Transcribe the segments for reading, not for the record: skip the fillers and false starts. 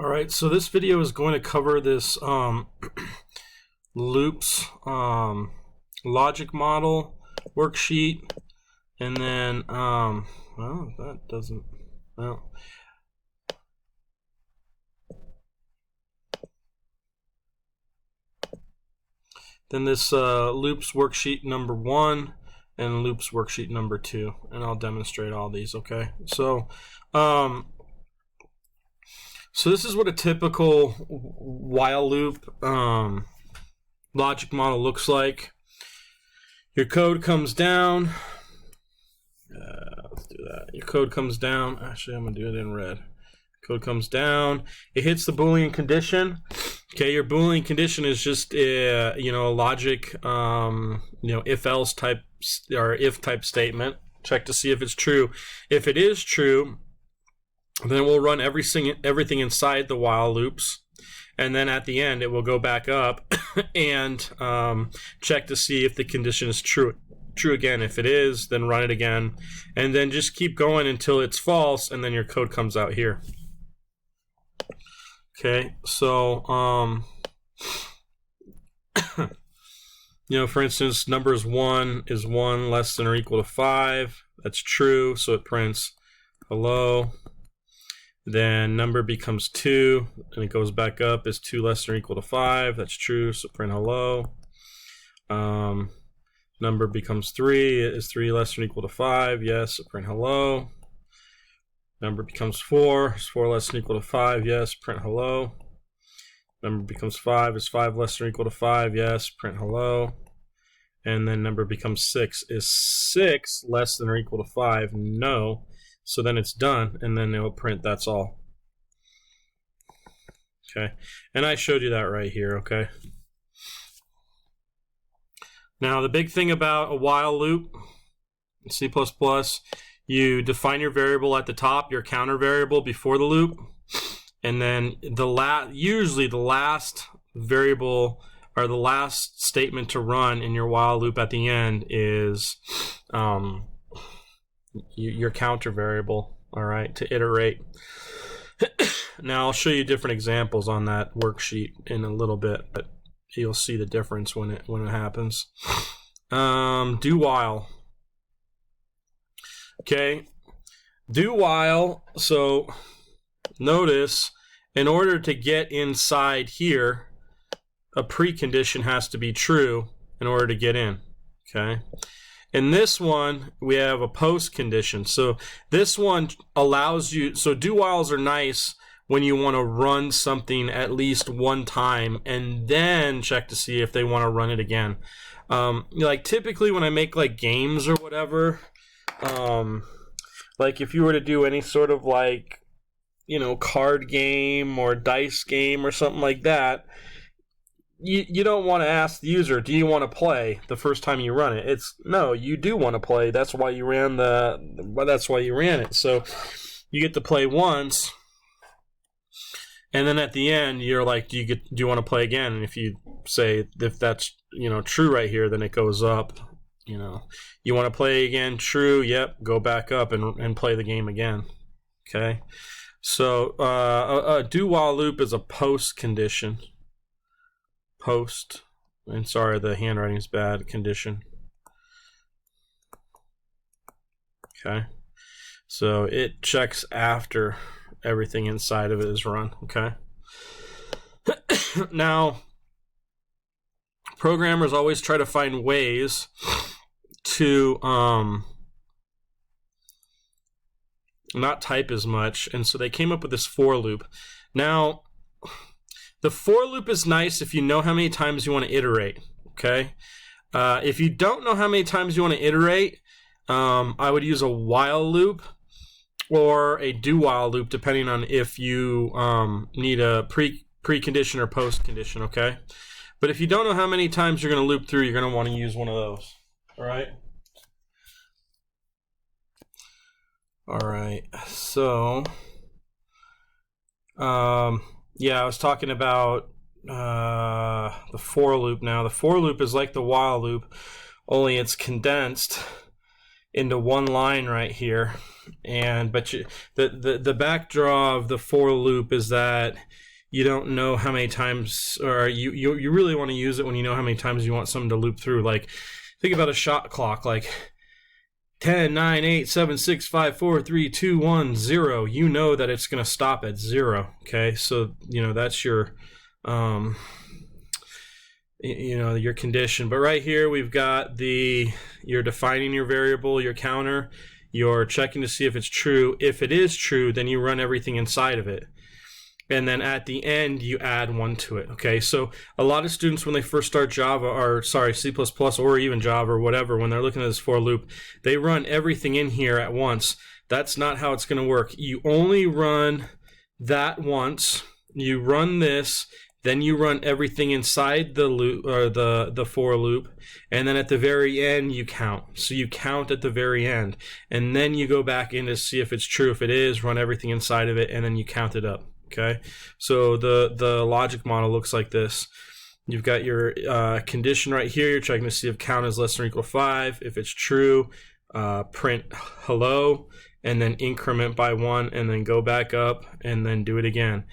All right, so this video is going to cover this loops logic model worksheet, and then well, that doesn't, well, then this loops worksheet number 1 and loops worksheet number 2, and I'll demonstrate all these. Okay, so so this is what a typical while loop logic model looks like. Your code comes down. Let's do that. Your code comes down. Actually, I'm going to do it in red. Code comes down. It hits the Boolean condition. Okay, your Boolean condition is just a logic, if-else type or if type statement. Check to see if it's true. If it is true, then we'll run everything inside the while loops, and then at the end it will go back up and check to see if the condition is true again. If it is, then run it again, and then just keep going until it's false, and then your code comes out here. Okay, so for instance, numbers 1 is 1 less than or equal to 5. That's true, so it prints hello. Then number becomes 2, and it goes back up as 2 less than or equal to 5. That's true, so print hello. Number becomes 3, is 3 less than or equal to 5. Yes, so print hello. Number becomes 4, is 4 less than or equal to 5. Yes, print hello. Number becomes 5, is 5 less than or equal to 5. Yes, print hello. And then number becomes 6, is 6 less than or equal to 5. No. So then it's done, and then it will print that's all. Okay, and I showed you that right here. Okay. Now the big thing about a while loop in C++, you define your variable at the top, your counter variable before the loop, and then usually the last variable or the last statement to run in your while loop at the end is your counter variable, all right, to iterate. Now I'll show you different examples on that worksheet in a little bit, but you'll see the difference when it happens. Do while. Okay, do while. So notice, in order to get inside here, a precondition has to be true in order to get in. Okay. In this one, we have a post condition. So this one allows you, so do whiles are nice when you want to run something at least one time and then check to see if they want to run it again. Like typically when I make like games or whatever, like if you were to do any sort of like, card game or dice game or something like that, you don't want to ask the user, do you want to play the first time you run it? It's no, you do want to play. That's why you ran it. So you get to play once, and then at the end you're like, do you want to play again? And if you say if that's true right here, then it goes up. You want to play again? True. Yep. Go back up and play the game again. Okay. So a do while loop is a post condition. Post, and sorry, the handwriting is bad, condition. Okay, so it checks after everything inside of it is run. Okay. Now, programmers always try to find ways to not type as much, and so they came up with this for loop. Now, the for loop is nice if you know how many times you want to iterate, okay? If you don't know how many times you want to iterate, I would use a while loop or a do while loop, depending on if you need a precondition or post condition, okay? But if you don't know how many times you're going to loop through, you're going to want to use one of those, all right? All right, so yeah, I was talking about the for loop now. The for loop is like the while loop, only it's condensed, into one line right here. And but the backdraw of the for loop is that you don't know how many times, or you really want to use it when you know how many times you want something to loop through. Like, think about a shot clock, like 10, 9, 8, 7, 6, 5, 4, 3, 2, 1, 0. You know that it's going to stop at 0. Okay, so that's your your condition. But right here we've got you're defining your variable, your counter. You're checking to see if it's true. If it is true, then you run everything inside of it. And then at the end, you add 1 to it. Okay, so a lot of students, when they first start Java, or sorry, C++, or even Java or whatever, when they're looking at this for loop, they run everything in here at once. That's not how it's going to work. You only run that once. You run this, then you run everything inside the loop, or the for loop, and then at the very end you count. So you count at the very end, and then you go back in to see if it's true. If it is, run everything inside of it, and then you count it up. Okay, so the logic model looks like this. You've got your condition right here. You're checking to see if count is less than or equal to 5. If it's true, print hello, and then increment by 1, and then go back up, and then do it again.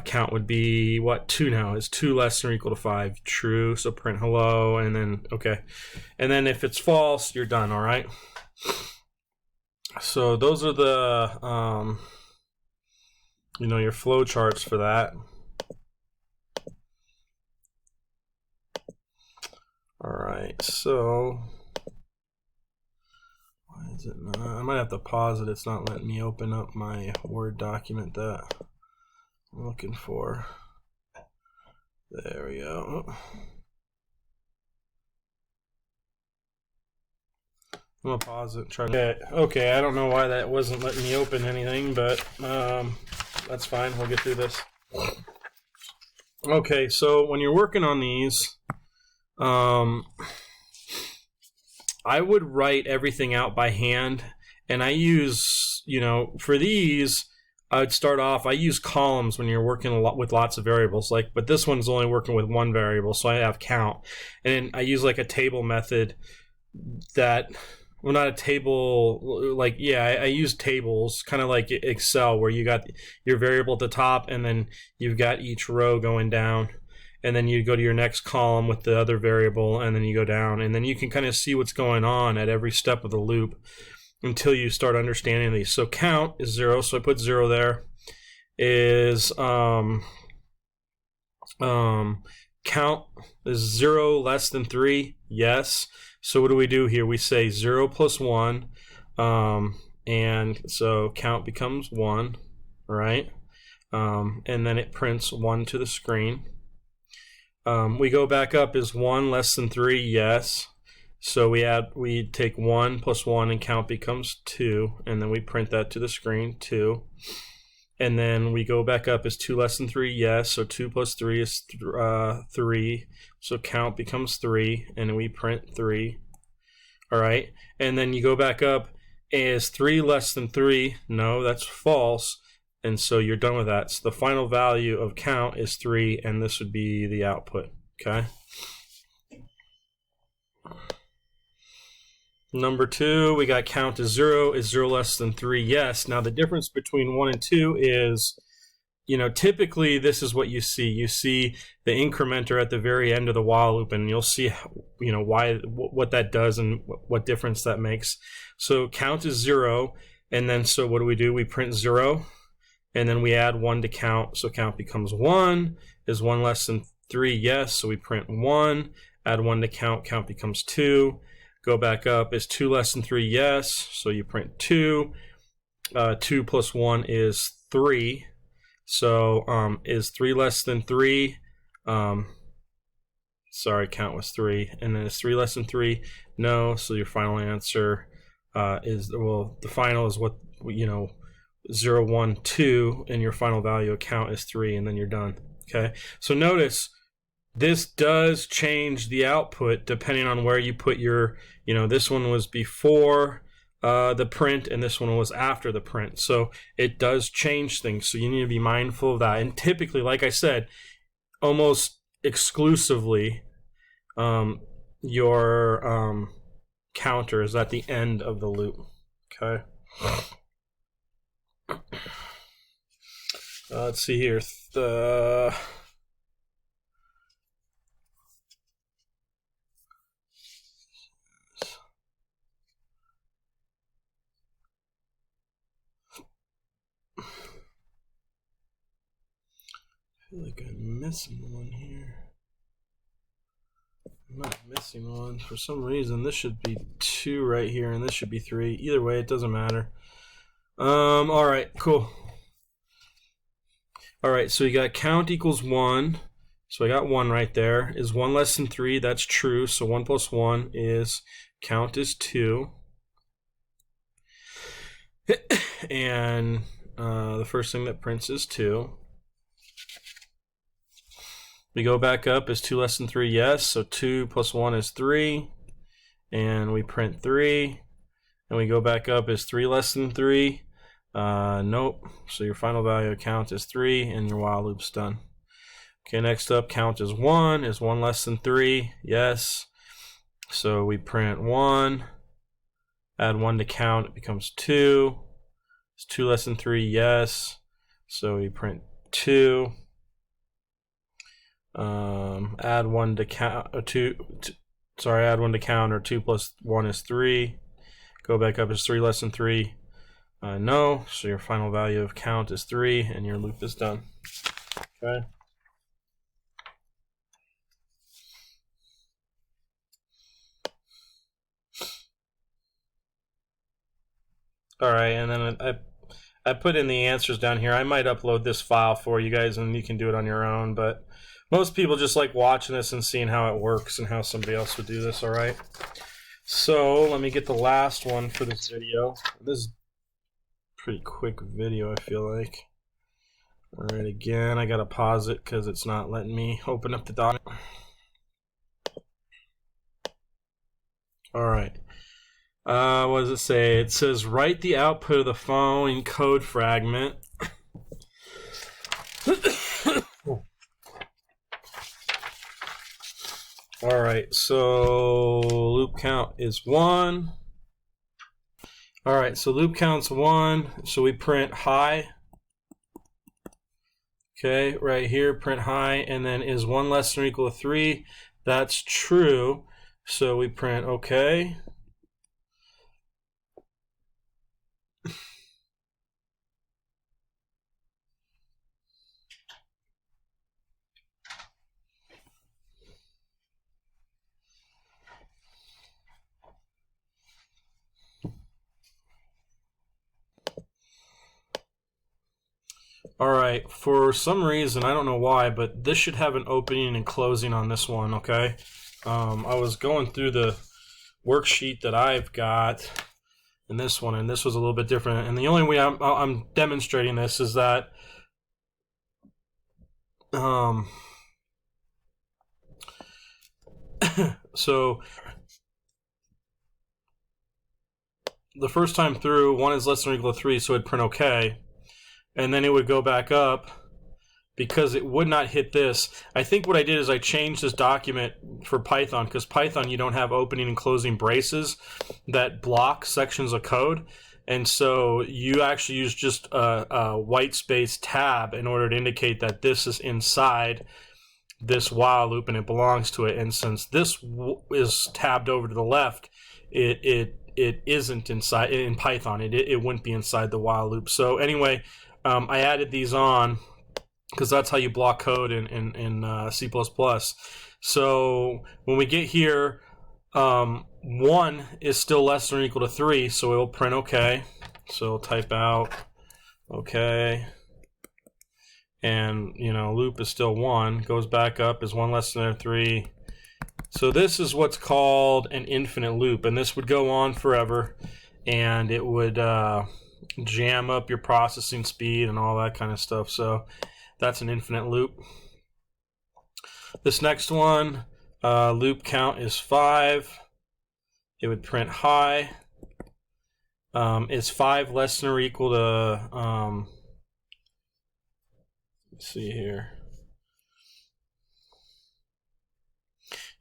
Count would be what? 2 now. Is 2 less than or equal to 5? True, so print hello, and then okay. And then if it's false, you're done, all right? So those are the your flow charts for that. All right, so why is it not? I might have to pause it. It's not letting me open up my Word document that I'm looking for. There we go. I'm gonna pause it. Try to. Okay, I don't know why that wasn't letting me open anything, but that's fine. We'll get through this. Okay, so when you're working on these, I would write everything out by hand, and I use, for these, I would start off. I use columns when you're working a lot with lots of variables, but this one's only working with one variable, so I have count, and I use like a table method that. Well, not a table, I use tables, kind of like Excel, where you got your variable at the top, and then you've got each row going down, and then you go to your next column with the other variable, and then you go down, and then you can kind of see what's going on at every step of the loop until you start understanding these. So count is 0, so I put 0 there. Is count is 0 less than 3? Yes. So what do we do here? We say 0 plus 1, and so count becomes 1, right? And then it prints 1 to the screen. We go back up. Is 1 less than 3? Yes. So we take 1 plus 1, and count becomes 2, and then we print that to the screen, 2. And then we go back up. Is 2 less than 3? Yes. So 2 plus 3 is 3. So count becomes 3, and we print 3. All right. And then you go back up. Is 3 less than 3? No, that's false. And so you're done with that. So the final value of count is 3, and this would be the output. Okay. Number 2, we got count is 0. Is 0 less than 3? Yes. Now the difference between 1 and 2 is, typically this is what you see. You see the incrementer at the very end of the while loop, and you'll see, what that does and what difference that makes. So count is 0, and then so what do? We print 0, and then we add 1 to count. So count becomes 1. Is 1 less than 3? Yes. So we print 1. Add 1 to count. Count becomes 2. Go back up. Is 2 less than 3? Yes. So you print 2. 2 plus 1 is 3. So is 3 less than 3? Sorry, count was 3. And then is 3 less than 3? No. So your final answer is, well, the final is what, 0, 1, 2, and your final value of count is 3, and then you're done. Okay. So notice, this does change the output depending on where you put your, this one was before the print, and this one was after the print. So it does change things. So you need to be mindful of that. And typically, like I said, almost exclusively, your counter is at the end of the loop. Okay. Let's see here. I feel like I'm missing one here. I'm not missing one. For some reason, this should be 2 right here, and this should be 3. Either way, it doesn't matter. All right, cool. All right, so you got count equals 1. So I got 1 right there. Is 1 less than 3? That's true. So 1 plus 1 is, count is 2. And the first thing that prints is 2. We go back up, is 2 less than 3? Yes. So 2 plus 1 is 3. And we print 3. And we go back up, is 3 less than 3? Nope. So your final value of count is 3, and your while loop's done. Okay, next up, count is 1. Is 1 less than 3? Yes. So we print 1. Add 1 to count, it becomes 2. Is 2 less than 3? Yes. So we print 2. Add 1 to count, add 1 to count, or 2 plus 1 is 3. Go back up, is 3 less than 3? No. So your final value of count is 3, and your loop is done. Okay. All right, and then I put in the answers down here. I might upload this file for you guys, and you can do it on your own, but most people just like watching this and seeing how it works and how somebody else would do this, all right? So let me get the last one for this video. This is a pretty quick video, I feel like. All right, again, I gotta pause it because it's not letting me open up the document. All right. What does it say? It says, write the output of the following code fragment. All right, so loop count is 1. All right, so loop count's 1, so we print high. Okay, right here, print high, and then is 1 less than or equal to 3? That's true, so we print okay. All right, for some reason, I don't know why, but this should have an opening and closing on this one, okay? I was going through the worksheet that I've got in this one, and this was a little bit different. And the only way I'm demonstrating this is that so the first time through, 1 is less than or equal to 3, so it'd print okay. And then it would go back up because it would not hit this. I think what I did is I changed this document for Python, because Python, you don't have opening and closing braces that block sections of code. And so you actually use just a white space tab in order to indicate that this is inside this while loop and it belongs to it. And since this is tabbed over to the left, it isn't inside in Python. It wouldn't be inside the while loop. So anyway, I added these on because that's how you block code in C++. So when we get here, 1 is still less than or equal to 3, so it will print okay. So we'll type out okay. And, loop is still 1. Goes back up, is 1 less than or 3. So this is what's called an infinite loop, and this would go on forever, and it would jam up your processing speed and all that kind of stuff. So that's an infinite loop. This next one, loop count is 5. It would print high. Is 5 less than or equal to, let's see here.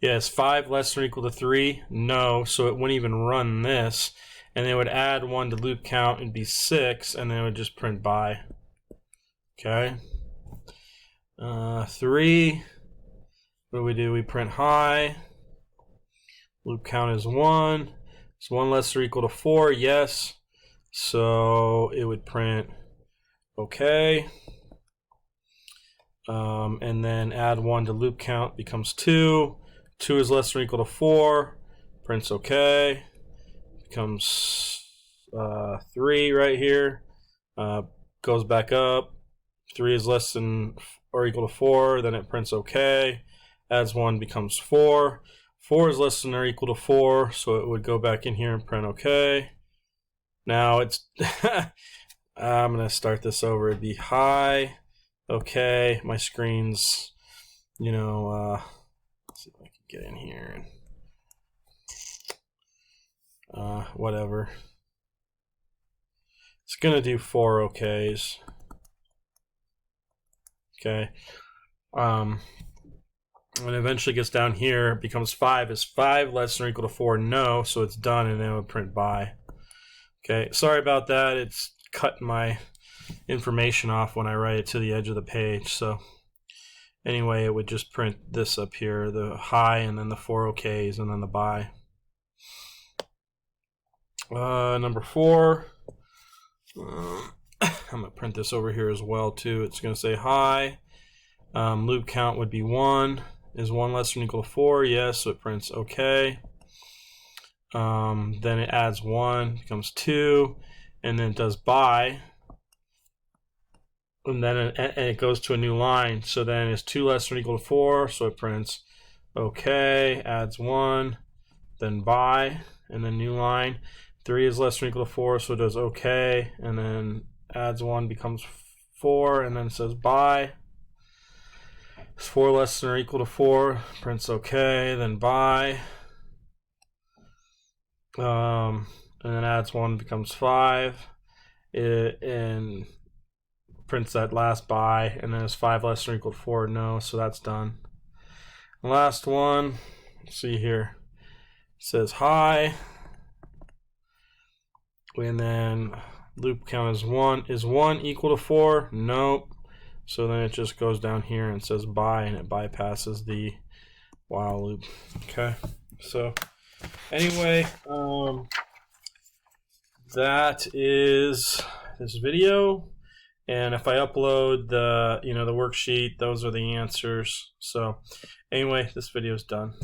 Yeah, is 5 less than or equal to 3? No, so it wouldn't even run this. And then it would add 1 to loop count and be 6, and then it would just print by. Okay. 3. What do? We print high. Loop count is 1. Is 1 less than or equal to 4? Yes. So it would print okay. And then add 1 to loop count becomes 2. 2 is less than or equal to 4. Prints okay. Becomes 3 right here. Goes back up. 3 is less than or equal to 4. Then it prints okay. Adds 1 becomes 4. 4 is less than or equal to 4, so it would go back in here and print okay. Now it's I'm going to start this over. It'd be high. Okay, my screen's, let's see if I can get in here and whatever. It's going to do 4 okays. Okay. When it eventually gets down here, it becomes 5. Is 5 less than or equal to 4? No, so it's done, and then it would print by. Okay, sorry about that. It's cutting my information off when I write it to the edge of the page. So anyway, it would just print this up here, the high, and then the 4 okays, and then the by. Number 4. I'm going to print this over here as well, too. It's going to say high. Loop count would be 1. Is 1 less than or equal to 4? Yes, so it prints okay. Then it adds 1, becomes 2, and then it does by. And then it goes to a new line. So then it's 2 less than or equal to 4, so it prints okay, adds 1, then by, and then new line. 3 is less than or equal to 4, so it does okay, and then adds 1, becomes 4, and then it says by. 4 less than or equal to 4, prints okay, then by. And then adds 1, becomes 5. And prints that last by, and then it's 5 less than or equal to 4. No, so that's done. The last one, let's see here. It says high. And then loop count is 1. Is 1 equal to 4? Nope. So then it just goes down here and says by, and it bypasses the while loop. Okay. So anyway, that is this video. And if I upload the worksheet, those are the answers. So anyway, this video is done.